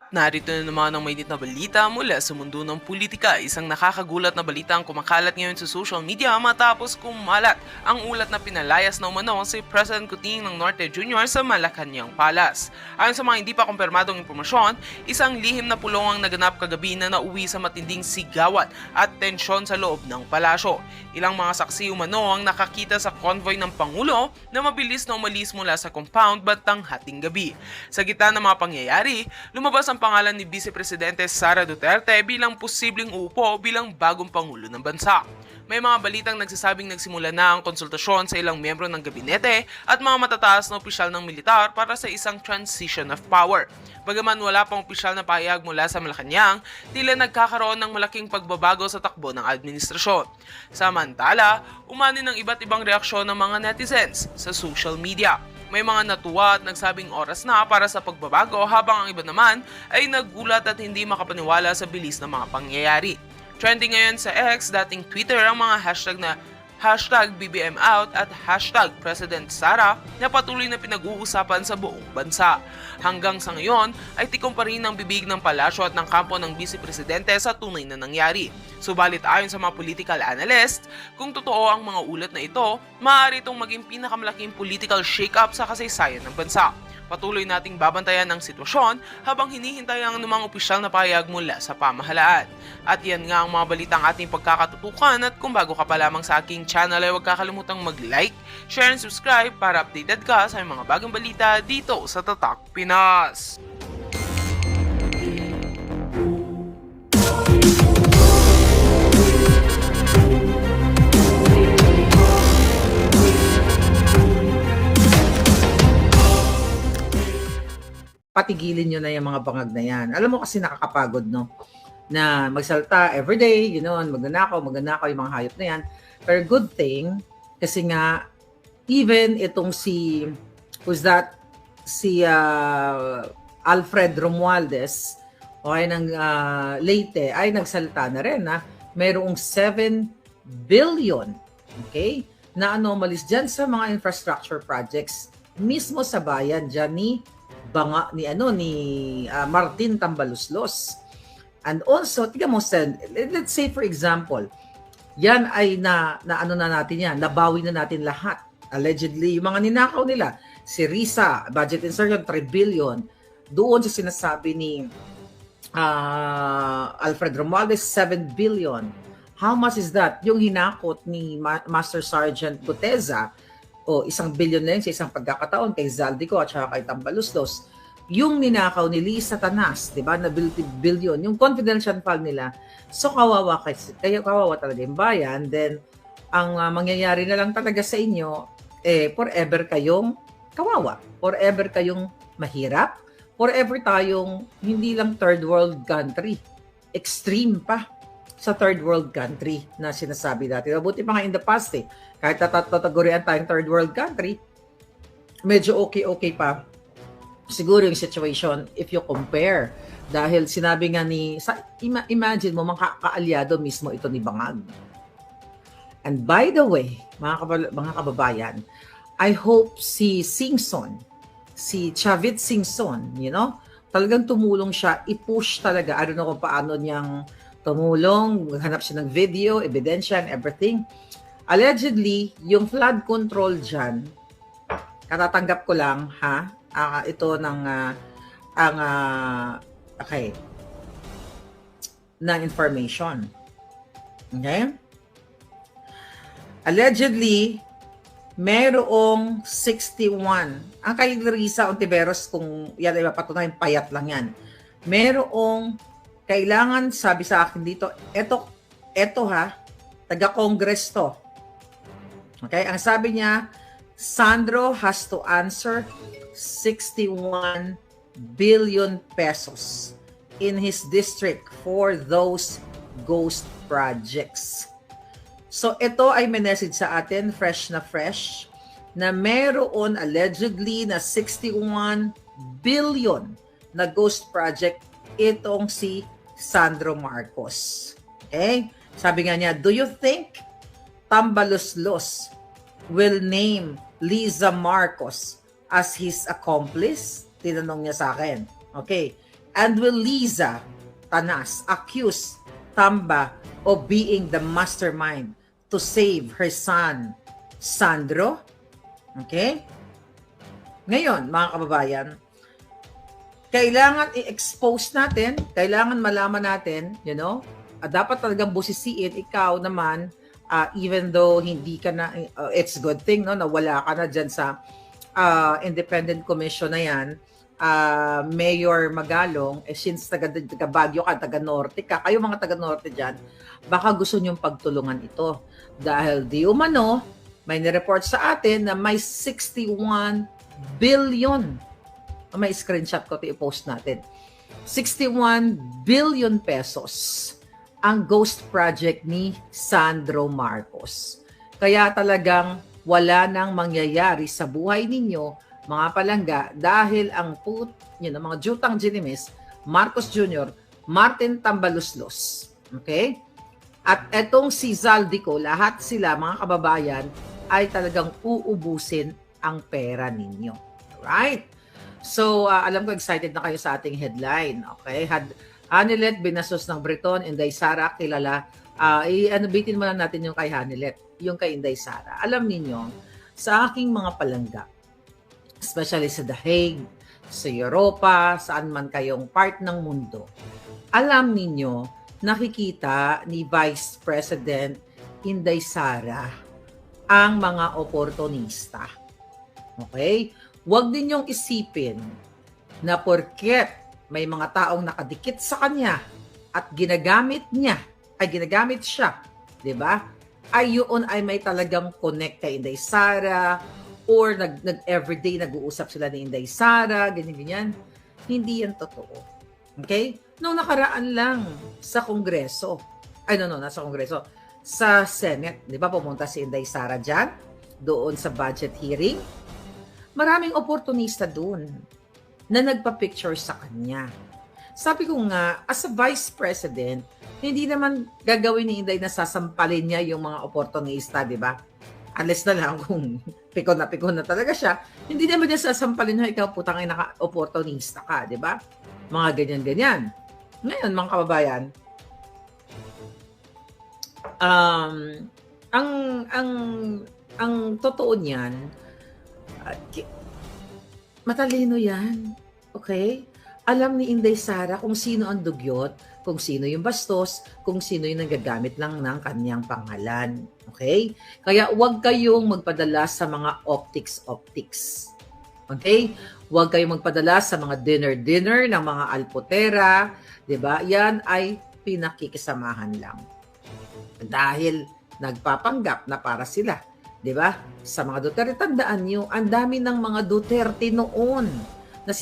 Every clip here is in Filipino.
Narito na naman ang mainit na balita mula sa mundo ng politika. Isang nakakagulat na balita ang kumakalat ngayon sa social media matapos kumalat ang ulat na pinalayas na umano si President Kuting ng Norte Jr. sa Malacanang Palace. Ayon sa mga hindi pa kumpirmadong impormasyon, isang lihim na pulong ang naganap kagabi na nauwi sa matinding sigawan at tensyon sa loob ng palasyo. Ilang mga saksi umano ang nakakita sa convoy ng Pangulo na mabilis na umalis mula sa compound bandang hating gabi. Sa gitna ng mga pangyayari, lumabas ang pangalan ni Vice Presidente Sara Duterte bilang posibleng uupo bilang bagong Pangulo ng bansa. May mga balitang nagsasabing nagsimula na ang konsultasyon sa ilang miyembro ng gabinete at mga matataas na opisyal ng militar para sa isang transition of power. Bagaman wala pang opisyal na pahayag mula sa Malacanang, tila nagkakaroon ng malaking pagbabago sa takbo ng administrasyon. Samantala, umani ng iba't ibang reaksyon ng mga netizens sa social media. May mga natuwa at nagsabing oras na para sa pagbabago habang ang iba naman ay naggulat at hindi makapaniwala sa bilis ng mga pangyayari. Trending ngayon sa X, dating Twitter, ang mga hashtag na #BBMOut at #President Sara na patuloy na pinag-uusapan sa buong bansa. Hanggang sa ngayon ay tikom pa rin ang bibig ng palasyo at ng kampo ng Vice Presidente sa tunay na nangyari. Subalit ayon sa mga political analyst, kung totoo ang mga ulat na ito, maaari itong maging pinakamalaking political shake-up sa kasaysayan ng bansa. Patuloy nating babantayan ang sitwasyon habang hinihintay ang anumang opisyal na pahayag mula sa pamahalaan. At yan nga ang mga balitang ating pagkakatutukan, at kung bago ka pa lamang sa aking channel ay huwag kakalimutang mag-like, share and subscribe para updated ka sa mga bagong balita dito sa Tatak Pinas. Patigilin nyo na yung mga bangag na yan. Alam mo kasi nakakapagod, no? Na magsalta everyday, magnanakaw yung mga hayop na yan. Pero good thing, kasi nga, even itong si Alfred Romualdez, okay, ng Leyte, ay nagsalta na rin, na mayroong 7 billion, okay, na anomalies dyan sa mga infrastructure projects mismo sa bayan dyan ni Martin Tambaluslos. And also, tingnan mo, let's say for example, yan ay nabawi na natin lahat. Allegedly, yung mga ninakaw nila, si Risa, budget insertion 3 billion, doon sa sinasabi ni Alfred Romualdez, 7 billion. How much is that? Yung hinakot ni Master Sergeant Guteza, o 1 billion na yun sa isang pagkakataon kay Zaldico at saka kay Tambaluslos. Yung ninakaw ni Lisa Tanas, di ba, na billion, yung confidential file nila. So kawawa talaga yung bayan. Then, ang mangyayari na lang talaga sa inyo, forever kayong kawawa. Forever kayong mahirap. Forever tayong hindi lang third world country. Extreme pa sa third world country na sinasabi dati. Mabuti pa nga in the past kahit tatagurian tayong third world country, medyo okay pa siguro yung situation if you compare. Dahil sinabi nga imagine mo, mga kaalyado mismo ito ni Bangag. And by the way, mga kababayan, I hope si Chavit Singson, talagang tumulong siya, i-push talaga. I don't know kung paano niyang tumulong, maghanap siya ng video, ebidensya, and everything. Allegedly, yung flood control dyan, katatanggap ko lang, ito ng information. Okay? Allegedly, merong 61. Ang kay Risa Ontiveros, kung yan ay mapatunayan, payat lang yan. Merong kailangan, sabi sa akin dito, eto taga-Congress to. Okay? Ang sabi niya, Sandro has to answer 61 billion pesos in his district for those ghost projects. So ito ay message sa atin, fresh, na meron allegedly na 61 billion na ghost project itong si Sandro Marcos. Okay? Sabi nga niya, do you think Tambaluslos will name Liza Marcos as his accomplice? Tinanong niya sa akin. Okay. and will Liza Tanas accuse Tamba of being the mastermind to save her son, Sandro? Okay? Ngayon, mga kababayan, kailangan i-expose natin, kailangan malaman natin, dapat talagang busisiin ikaw naman, even though hindi ka na, it's good thing, no, na wala ka na dyan sa independent commission na yan, Mayor Magalong, since taga Baguio ka, taga Norte ka, kayo mga taga Norte dyan, baka gusto nyong pagtulungan ito. Dahil di umano, may nireport sa atin na may 61 billion. May screenshot ko ito i-post natin. 61 billion pesos ang ghost project ni Sandro Marcos. Kaya talagang wala nang mangyayari sa buhay ninyo, mga palangga, dahil ang mga jutang ginimis, Marcos Jr., Martin Tambaluslos. Okay? At etong si Zaldico, lahat sila, mga kababayan, ay talagang uubusin ang pera ninyo. Right? So, alam ko excited na kayo sa ating headline. Okay? Hanilet, binasos ng Breton, Inday Sara, kilala. Bitin muna natin yung kay Hanilet, yung kay Inday Sara. Alam niyo sa aking mga palangga, especially sa The Hague, sa Europa, saan man kayong part ng mundo, alam niyo nakikita ni Vice President Inday Sara ang mga oportunista. Okay? Huwag din yung isipin na porket may mga taong nakadikit sa kanya at ginagamit siya, di ba? Ay yun ay may talagang connect kay Inday Sara or everyday nag-uusap sila ni Inday Sara, ganyan-ganyan. Hindi yan totoo. Okay? Noong nakaraan lang sa Kongreso, nasa Kongreso, sa Senate, di ba, pumunta si Inday Sara dyan, doon sa budget hearing. Maraming oportunista doon na nagpa-picture sa kanya. Sabi ko nga, as a vice president, hindi naman gagawin ni Inday na sasampalin niya yung mga oportunista, di ba? Unless na lang kung pikon na talaga siya, hindi naman niya sasampalin na ikaw putang ay naka-oportunista ka, di ba? Mga ganyan-ganyan. Ngayon, mga kababayan, ang totoo niyan, matalino yan. Okay? Alam ni Inday Sara kung sino ang dugyot, kung sino yung bastos, kung sino yung nagagamit lang ng kanyang pangalan. Okay? Kaya huwag kayong magpadala sa mga optics. Okay? Huwag kayong magpadala sa mga dinner ng mga alpotera. Diba? Yan ay pinakikisamahan lang. Dahil nagpapanggap na para sila. Diba? Sa mga Duterte, tandaan nyo, ang dami ng mga Duterte noon na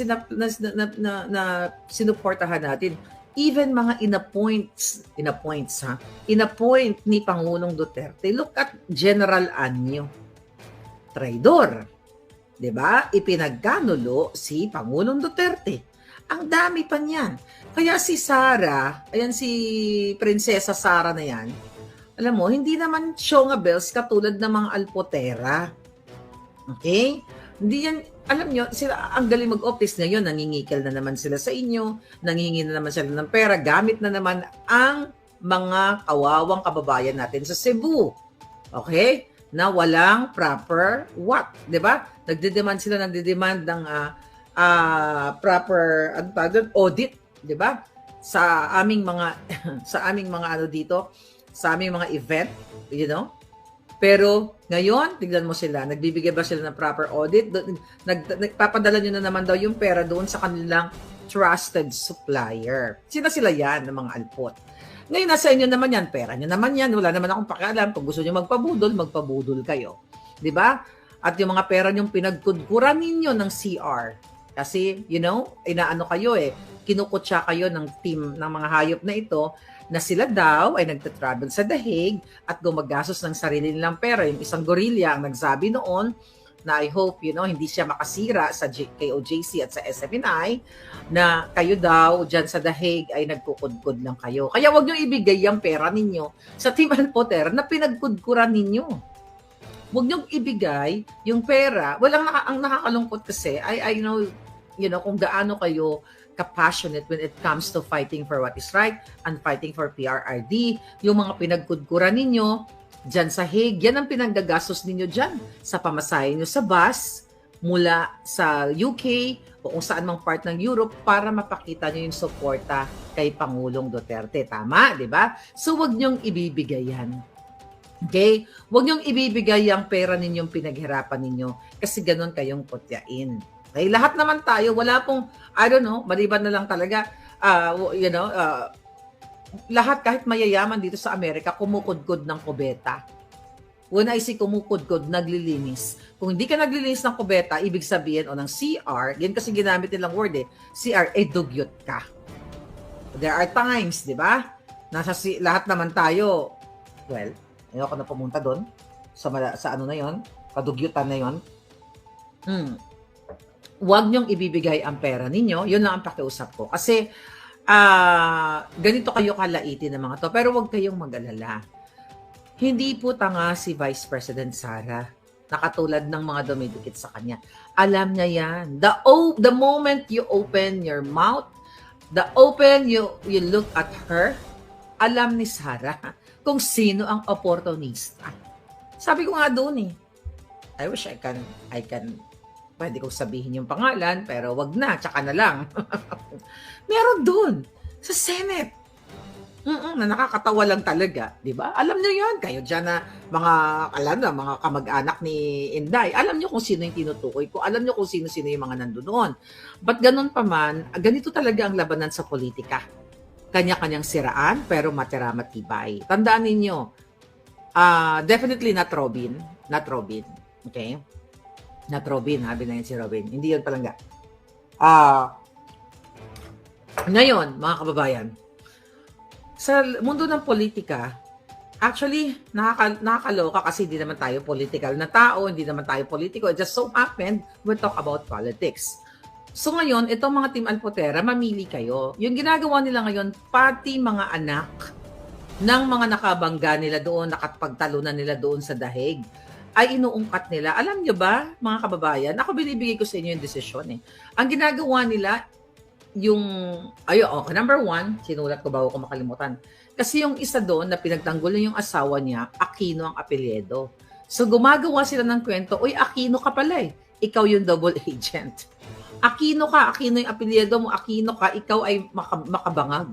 sinuportahan natin. Even mga inappoint ni Pangulong Duterte. Look at General Anyo. Traidor. Diba? Ipinagkanulo si Pangulong Duterte. Ang dami pa niyan. Kaya si Sara, ayan si Prinsesa Sara na yan, alam mo, hindi naman Shonga Bells katulad ng mga alpotera. Okay? Hindi yan, alam nyo, sila ang galing mag-optics ngayon, nangingikil na naman sila sa inyo, nangihingi na naman sila ng pera, gamit na naman ang mga kawawang kababayan natin sa Cebu. Okay? Na walang proper what? Diba? Nagdedemand sila ng proper audit, diba? Sa aming mga sa aming mga event, Pero ngayon, tignan mo sila, nagbibigay ba sila ng proper audit? Nagpapadala nyo na naman daw yung pera doon sa kanilang trusted supplier. Sila yan, ng mga alpot. Ngayon, nasa inyo naman yan, pera nyo naman yan, wala naman akong pakialam. Kung gusto nyo magpabudol kayo. Di ba? At yung mga pera nyong pinagkudkuran ninyo ng CR. Kasi, inaano kayo kinukutsa kayo ng team ng mga hayop na ito, na sila daw ay nagtatravel sa The Hague at gumagastos ng sarili nilang pera. Yung isang gorilla ang nagsabi noon na I hope, hindi siya makasira sa KOJC at sa SMNI na kayo daw dyan sa The Hague ay nagkukudkud lang kayo. Kaya wag nyo ibigay yung pera ninyo sa Team Alpotera na pinagkudkuran ninyo. Wag nyo ibigay yung pera. Ang nakakalungkot kasi, I know, kung gaano kayo kapassionate when it comes to fighting for what is right and fighting for PRRD. Yung mga pinagkudkuran ninyo dyan sa Hague, yan ang pinanggagastos ninyo dyan sa pamasahe nyo sa bus mula sa UK o kung saan mang part ng Europe para mapakita nyo yung suporta kay Pangulong Duterte. Tama, di ba? So, wag nyong ibibigay yan. Okay? Huwag niyong ibibigay ang pera ninyong pinaghirapan ninyo kasi ganun kayong putyain. Okay? Lahat naman tayo, wala pong, I don't know, maliban na lang talaga, lahat kahit mayayaman dito sa Amerika, kumukudkod ng kubeta. When I say kumukudkod, naglilinis. Kung hindi ka naglilinis ng kubeta, ibig sabihin, o ng CR, yan kasi ginamit nilang word CR, dugyot ka. There are times, di ba? Lahat naman tayo, well, ayoko na pumunta doon sa ano na yon, kadugyutan na yon. Huwag niyong ibibigay ang pera ninyo. Yun lang ang pakiusap ko. Kasi ganito kayo kalaitin ng mga to. Pero huwag kayong mag-alala. Hindi po tanga si Vice President Sara na katulad ng mga dumidikit sa kanya. Alam niya yan. The moment you open your mouth, you look at her, alam ni Sara kung sino ang opportunista. Sabi ko nga doon I wish I can pwede kong sabihin yung pangalan, pero wag na, tsaka na lang. Meron doon, sa Senate. Na nakakatawa lang talaga, di ba? Alam niyo yan, kayo dyan na mga kamag-anak ni Inday. Alam niyo kung sino yung tinutukoy ko. Alam niyo kung sino-sino yung mga nandoon. But ganun pa man, ganito talaga ang labanan sa politika. Kanya-kanyang siraan, pero matira matibay. Tandaan ninyo, definitely not Robin. Okay? Not Robin, habi na yun si Robin. Hindi yun palangga. Ngayon, mga kababayan, sa mundo ng politika, actually, nakakaloka kasi hindi naman tayo political na tao, hindi naman tayo politiko. It just so happened, we talk about politics. So ngayon, itong mga Team Alpotera, mamili kayo. Yung ginagawa nila ngayon, pati mga anak ng mga nakabangga nila doon, nakapagtalunan nila doon sa dahig, ay inuungkat nila. Alam nyo ba, mga kababayan, ako binibigay ko sa inyo yung desisyon Ang ginagawa nila, number 1, sinulat ko bago ko makalimutan. Kasi yung isa doon na pinagtanggol yung asawa niya, Aquino ang apelyedo. So gumagawa sila ng kwento, uy, Aquino ka pala Ikaw yung double agent. Aquino yung apelyedo mo, Aquino ka, ikaw ay makabangag.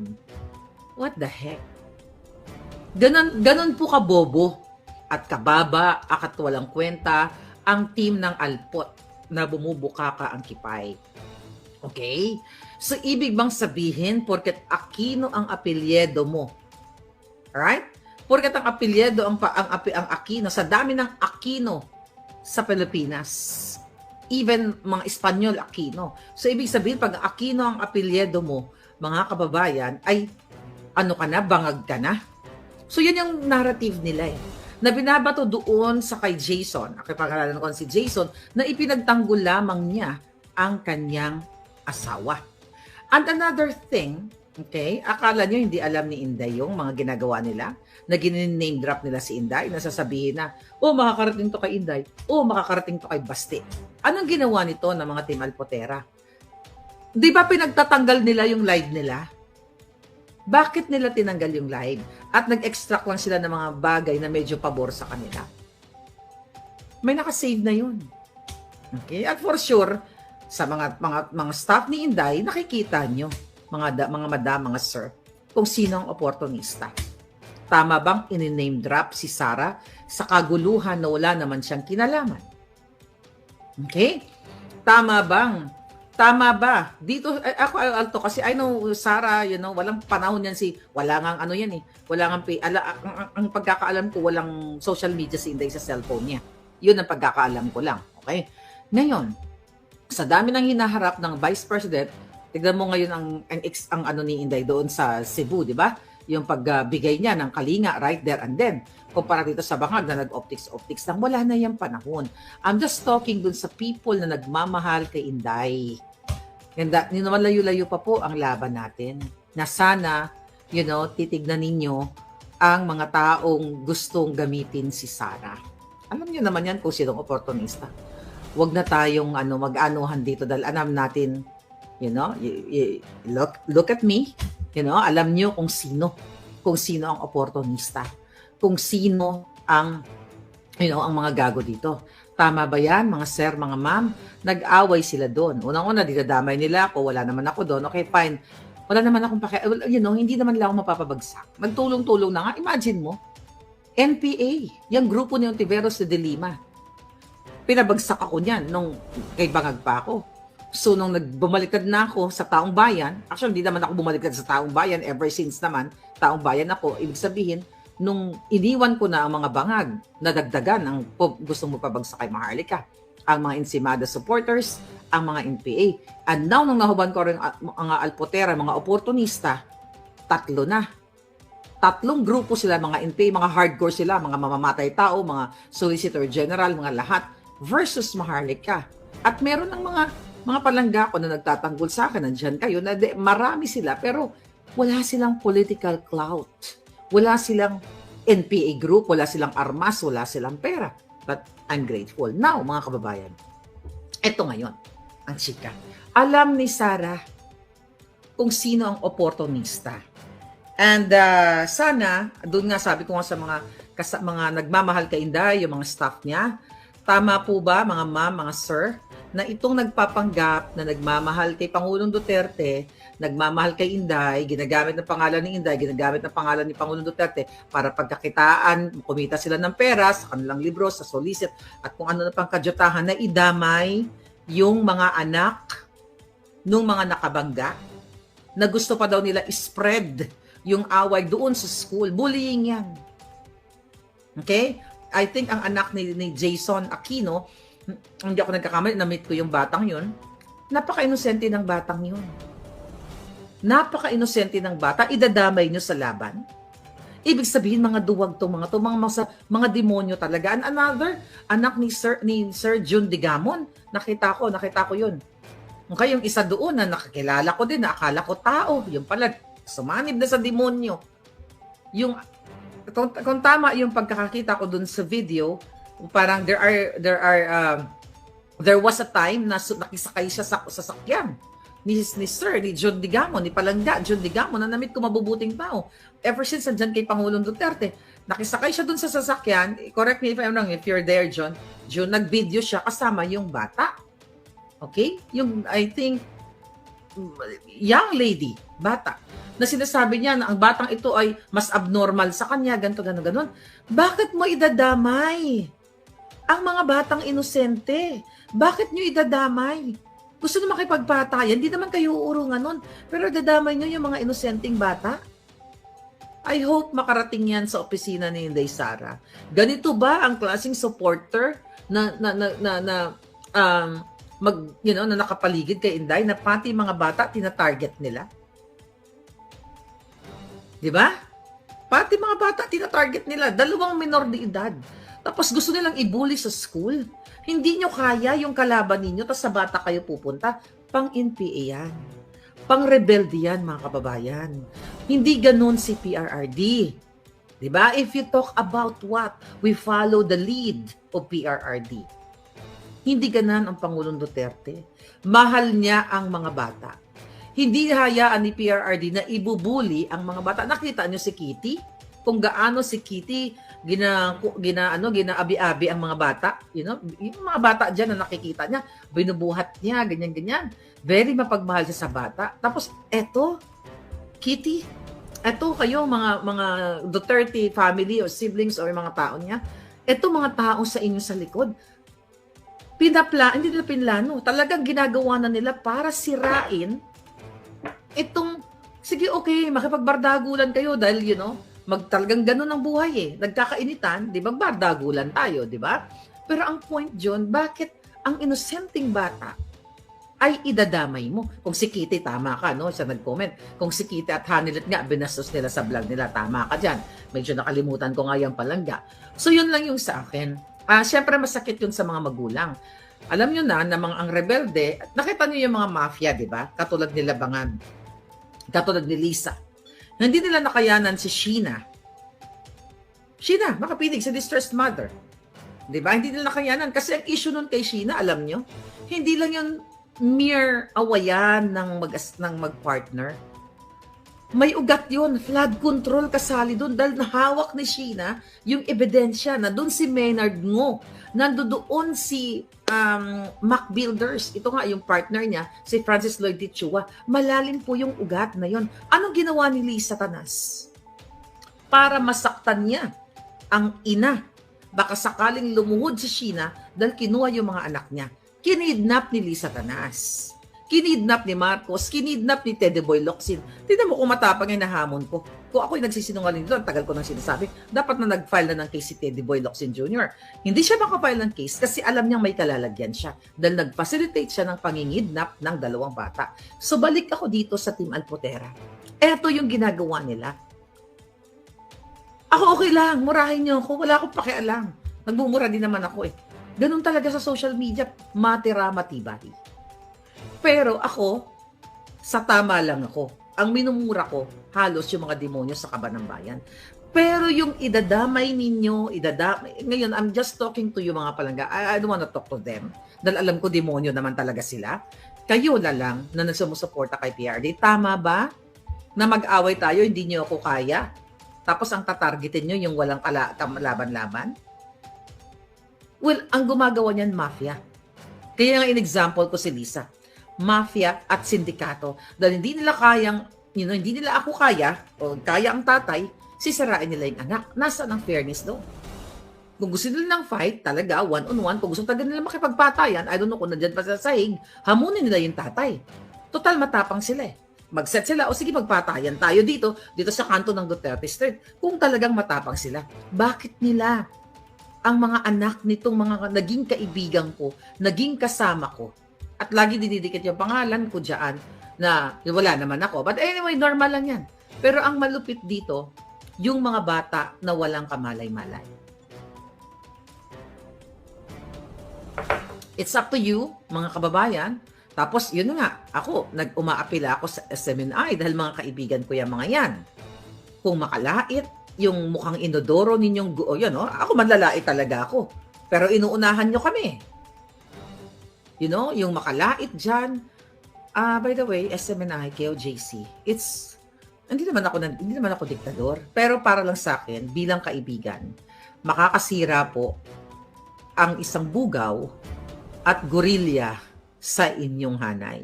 What the heck? Ganon po kabobo at kababa, akat walang kwenta, ang team ng Alpot na bumubuka ka ang kipay. Okay? So, ibig bang sabihin, porket Aquino ang apelyedo mo, alright? Porket ang apelyedo, ang Aquino, sa dami ng Aquino sa Pilipinas, even mga Espanyol Aquino. So, ibig sabihin, pag Aquino ang apelyedo mo, mga kababayan, ay ano ka na, bangag ka na? So, yun yung narrative nila na binabato doon sa kay Jason, ang pangalanan ko si Jason, na ipinagtanggol lamang niya ang kanyang asawa. And another thing, okay, akala nyo hindi alam ni Inday yung mga ginagawa nila, na gin-name drop nila si Inday, nasasabihin na, makakarating to kay Inday, makakarating to kay Basti. Anong ginawa nito ng mga Team Alpotera? Di ba pinagtatanggal nila yung live nila? Bakit nila tinanggal yung live? At nag-extract lang sila ng mga bagay na medyo pabor sa kanila. May nakasave na yun. Okay? At for sure, sa mga staff ni Inday, nakikita nyo, mga madam, mga sir, kung sino ang opportunista. Tama bang in-name drop si Sara sa kaguluhan na wala naman siyang kinalaman? Okay? Tama ba? Dito, ako alto kasi I know Sara, walang panahon yan wala ngang wala ngang ang pagkakaalam ko, walang social media si Inday sa cellphone niya. Yun ang pagkakaalam ko lang. Okay? Ngayon, sa dami ng hinaharap ng Vice President, tignan mo ngayon ang ano ni Inday doon sa Cebu, di ba? Yung pagbigay niya ng kalinga right there and then. Kumpara dito sa Bangag na nag-optics lang, wala na yung panahon. I'm just talking dun sa people na nagmamahal kay Inday. Hindi naman layo-layo pa po ang laban natin. Na sana, titignan ninyo ang mga taong gustong gamitin si Sara. Alam niyo naman yan kung sinong opportunista. Huwag na tayong mag-anuhan dito dahil alam natin Look at me. Alam nyo kung sino ang oportunista, kung sino ang ang mga gago dito. Tama ba yan, mga sir, mga ma'am? Nag-away sila doon. Unang-una, dinadamay nila ako, wala naman ako doon. Okay, fine. Wala naman akong hindi naman lang ako mapapabagsak. Nagtulong-tulong na nga. Imagine mo, NPA, yung grupo ni Ontiveros de Lima. Pinabagsak ako niyan nung kay Bangag pa ako. So, nung bumaliktad na ako sa taong bayan, actually, hindi naman ako bumaliktad sa taong bayan, ever since naman, taong bayan ako, ibig sabihin, nung iniwan ko na ang mga bangag, nadagdagan ang gusto mo pabagsak kay Maharlika, ang mga Ensimada supporters, ang mga NPA. And now, nung nahuban ko rin mga alpotera, mga oportunista, 3 na. 3 grupo sila, mga NPA, mga hardcore sila, mga mamamatay tao, mga solicitor general, mga lahat, versus Maharlika. At meron ng mga palangga ko na nagtatanggol sa akin, nandyan kayo, na marami sila, pero wala silang political clout. Wala silang NPA group, wala silang armas, wala silang pera. But I'm grateful. Now, mga kababayan, eto ngayon, ang chika. Alam ni Sarah kung sino ang oportunista. And sana, doon nga sabi ko nga sa mga nagmamahal kay Inday, yung mga staff niya, tama po ba, mga ma'am, mga sir, na itong nagpapanggap na nagmamahal kay Pangulong Duterte, nagmamahal kay Inday, ginagamit ng pangalan ni Inday, ginagamit ng pangalan ni Pangulong Duterte para pagkakitaan, kumita sila ng pera sa kanilang libro, sa solicit, at kung ano na pang kadyatahan na idamay yung mga anak nung mga nakabangga na gusto pa daw nila spread yung away doon sa school. Bullying yan. Okay? I think ang anak ni Jason Aquino, hindi ako nagkakamali, na-meet ko yung batang yun, napaka-inosente ng batang yun. Napaka-inosente ng bata, idadamay nyo sa laban. Ibig sabihin, mga duwag to, mga demonyo talaga. And another, anak ni Sir Jun Digamon, nakita ko yun. Okay, yung isa doon na nakakilala ko din, na akala ko tao, yung pala, sumanib na sa demonyo. Kung tama yung pagkakakita ko dun sa video, parang there was a time na nakisakay siya sa sasakyan ni John Digamon, ni Palangga, John Digamon, na namit ko mabubuting tao. Ever since andyan kay Pangulong Duterte, nakisakay siya dun sa sasakyan, correct me if I'm wrong, if you're there, John, nag-video siya kasama yung bata. Okay? Yung, I think, young lady, bata, na sinasabi niya na ang batang ito ay mas abnormal sa kanya, ganito, ganon. Bakit mo idadamay ang mga batang inosente? Bakit nyo idadamay? Gusto nyo makipagpatayan, hindi naman kayo uurungan nun, pero idadamay nyo yung mga inosenteng bata? I hope makarating yan sa opisina ni Inday Sara. Ganito ba ang klaseng supporter na nakapaligid kay Inday, na pati mga bata tina-target nila? Di ba? Pati mga bata tina-target nila, 2 minor de edad. Tapos gusto nilang ibuli sa school. Hindi nyo kaya yung kalaban ninyo, tapos sa bata kayo pupunta. Pang-NPA yan. Pang-rebelde yan, mga kababayan. Hindi ganun si PRRD. Di ba? If you talk about what, we follow the lead of PRRD. Hindi ganan ang Pangulong Duterte. Mahal niya ang mga bata. Hindi hayaan ni PRRD na ibubuli ang mga bata. Nakita niyo si Kitty? Kung gaano si Kitty ginaabi-abi ang mga bata. Yung mga bata dyan na nakikita niya, binubuhat niya, ganyan-ganyan. Very mapagmahal siya sa bata. Tapos, eto, Kitty, eto kayo, mga Duterte family o siblings o mga tao niya, eto mga tao sa inyo sa likod, hindi nila pinlano. Talagang ginagawa na nila para sirain sige, okay, makipagbardagulan kayo dahil, talagang ganun ang buhay eh. Nagkakainitan, di ba, bardagulan tayo, di ba? Pero ang point, John, bakit ang inosenteng bata ay idadamay mo? Kung si Kitty, tama ka, no? Siya nag-comment. Kung si Kitty at Hanilet nga, binastos nila sa vlog nila, tama ka dyan. Medyo nakalimutan ko nga yung Palangga. So, yun lang yung sa akin. Siyempre, masakit yun sa mga magulang. Alam nyo na mga ang rebelde, nakita nyo yung mga mafia, di ba? Katulad nila Bangag, katulad ni Lisa. Hindi nila nakayanan si Sheena, makapinig sa distressed mother. Di ba? Hindi nila nakayanan. Kasi ang issue nun kay Sheena, alam nyo, hindi lang yung mere awayan ng magpartner. May ugat yon, flood control kasali doon dahil nahawak ni Sheena yung ebidensya na doon si Maynard Ngo, nandoon si Mac Builders, ito nga yung partner niya, si Francis Lloyd Tichua, malalim po yung ugat na yon. Anong ginawa ni Lisa Tanas? Para masaktan niya ang ina. Baka sakaling lumuhod si Sheena dahil kinuha yung mga anak niya. Kinidnap ni Lisa Tanas. Kinidnap ni Marcos, kinidnap ni Teddy Boy Locsin. Tignan mo kung matapang yung nahamon ko. Kung ako'y nagsisinungaling doon, tagal ko nang sinasabi, dapat na nag-file na ng case si Teddy Boy Locsin Jr. Hindi siya makafile ng case kasi alam niyang may kalalagyan siya dahil nag-facilitate siya ng pangingidnap ng 2 bata. So balik ako dito sa Team Alpotera. Eto yung ginagawa nila. Ako okay lang, murahin niyo ako, wala akong pakialam. Nagbumura din naman ako eh. Ganun talaga sa social media, matira matibay. Pero ako, sa tama lang ako. Ang minumura ko, halos yung mga demonyo sa kaba ng bayan. Pero yung idadamay ninyo, ngayon, I'm just talking to you mga palangga. I don't wanna talk to them. Dahil alam ko demonyo naman talaga sila. Kayo na lang na nagsumusuporta kay PRD. Tama ba? Na mag-away tayo, hindi nyo ako kaya. Tapos ang tatargetin nyo yung walang laban-laban. Well, ang gumagawa niyan, mafia. Kaya nga in-example ko si Lisa. Mafia at sindikato. Dahil hindi nila kayang, hindi nila ako kaya, o kaya ang tatay, sisirain nila yung anak. Nasaan ang fairness doon? Kung gusto nila ng fight, talaga, one-on-one, kung gusto talaga nila makipagpatayan, I don't know kung nandyan pa sa sahig, hamunin nila yung tatay. Total, matapang sila eh. Mag-set sila, o sige magpatayan tayo dito sa kanto ng Duterte Street. Kung talagang matapang sila, bakit nila ang mga anak nitong mga naging kaibigan ko, naging kasama ko, at lagi dinidikit yung pangalan ko dyan na wala naman ako. But anyway, normal lang yan. Pero ang malupit dito, yung mga bata na walang kamalay-malay. It's up to you, mga kababayan. Tapos, yun nga, ako, umaapila ako sa SMNI dahil mga kaibigan ko yung mga yan. Kung makalait, yung mukhang inodoro ninyong, ako manlalait talaga ako. Pero inuunahan nyo kami. Yung makalait dyan. By the way, SMNI, KOJC, hindi naman ako diktador. Pero para lang sa akin, bilang kaibigan, makakasira po ang isang bugaw at gorilya sa inyong hanay.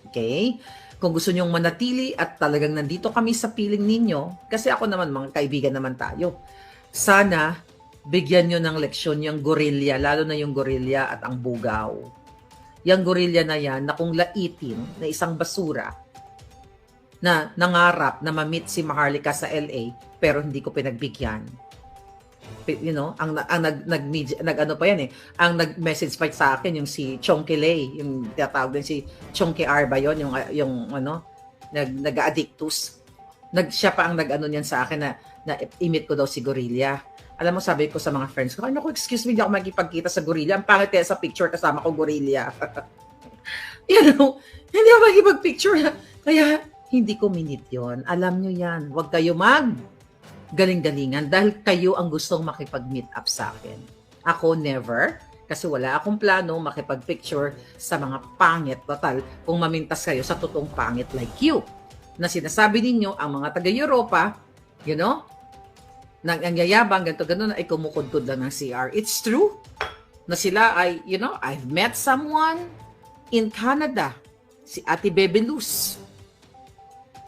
Okay? Kung gusto nyong manatili at talagang nandito kami sa piling ninyo, kasi ako naman, mga kaibigan naman tayo, sana bigyan nyo ng leksyon yung gorilya, lalo na yung gorilya at ang bugaw. Yung gorilya na yan, na kung laitin na isang basura, na nangarap na ma-meet si Maharlika sa LA, pero hindi ko pinagbigyan. Ang nag-message pa sa akin yung si Chonky Lay, yung tinatawag din si Chonky R ba yun, yung nag-addictus. Siya pa ang nag-ano niyan sa akin na imit ko daw si Gorilla. Alam mo, sabi ko sa mga friends ko, excuse me, hindi ako makikipagkita sa Gorilla. Ang pangit sa picture kasama ko Gorilla. Hindi ako makikipag-picture. Kaya hindi ko minute yon. Alam nyo yan. Huwag kayo galing-galingan dahil kayo ang gustong makipag-meet up sa akin. Ako never, kasi wala akong plano makipag-picture sa mga pangit. Total, kung mamintas kayo sa totoong pangit like you, na sinasabi ninyo ang mga taga-Europa, nangyayabang, ganito, gano'n, ay kumukudkod lang ng CR. It's true na sila ay, I've met someone in Canada, si Ate Bebe Luz.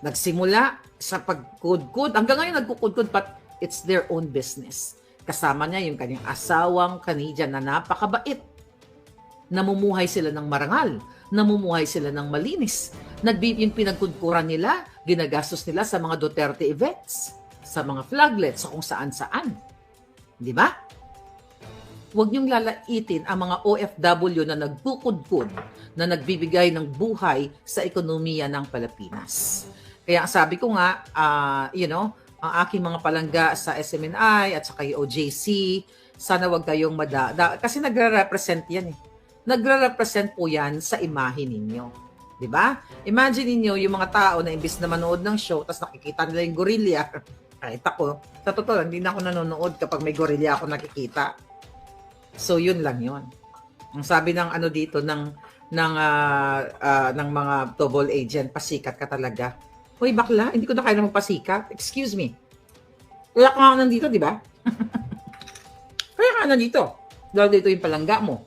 Nagsimula sa pagkudkod. Hanggang ngayon nagkukudkod, but it's their own business. Kasama niya yung kanyang asawang Canadian na napakabait. Namumuhay sila ng marangal. Namumuhay sila ng malinis. Yung pinagkudkuran nila, ginagastos nila sa mga Duterte events, sa mga flaglets, sa kung saan-saan. Di ba? Huwag niyong lalaitin ang mga OFW na nagkukudkod, na nagbibigay ng buhay sa ekonomiya ng Pilipinas. Kaya sabi ko nga, ang aking mga palangga sa SMNI at sa OJC, sana wag kayong kasi nagre-represent yan eh. Nagre-represent po yan sa imahe ninyo. Di ba? Imagine niyo yung mga tao na imbis na manood ng show, tapos nakikita nila yung gorilla. Kahit ako, sa totoo, hindi na ako nanonood kapag may gorilla ako nakikita. So, yun lang yun. Ang sabi ng dito, ng ng mga double agent, pasikat ka talaga. Hoy bakla, hindi ko na kaya magpasikat. Excuse me. Kaya ka nga nandito, di ba? Kaya ka nandito. Dahil dito yung palangga mo.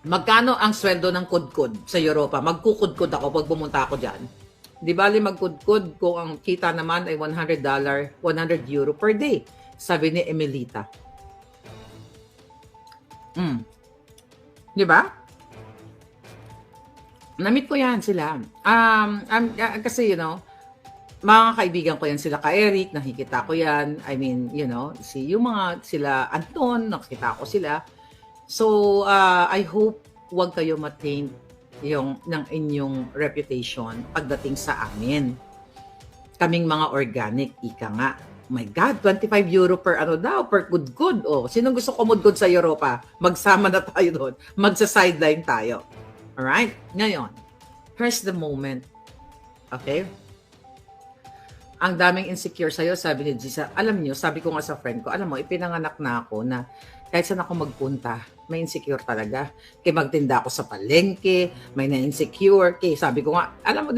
Magkano ang sweldo ng kudkud sa Europa? Magkukudkud ako pag pumunta ako dyan. Di bali magkudkud kung ang kita naman ay $100, 100 euro per day. Sabi ni Emilita. Di ba? Namit ko yan sila. Kasi, mga kaibigan ko yan sila ka Eric, nakikita ko yan. I mean, yung mga sila Anton, nakikita ko sila. So, I hope huwag kayo ma-taint ng inyong reputation pagdating sa amin. Kaming mga organic, ika nga. My God, 25 euro per per good. Oh, sinong gusto kumudgod sa Europa? Magsama na tayo doon. Magsa-sideline tayo. Alright? Ngayon, here's the moment. Okay? Ang daming insecure sa'yo, sabi ni Gisa. Alam nyo, sabi ko nga sa friend ko, alam mo, ipinanganak na ako na kahit saan ako magpunta, may insecure talaga. Kaya magtinda ako sa palengke, may na-insecure. Kaya sabi ko nga, alam mo,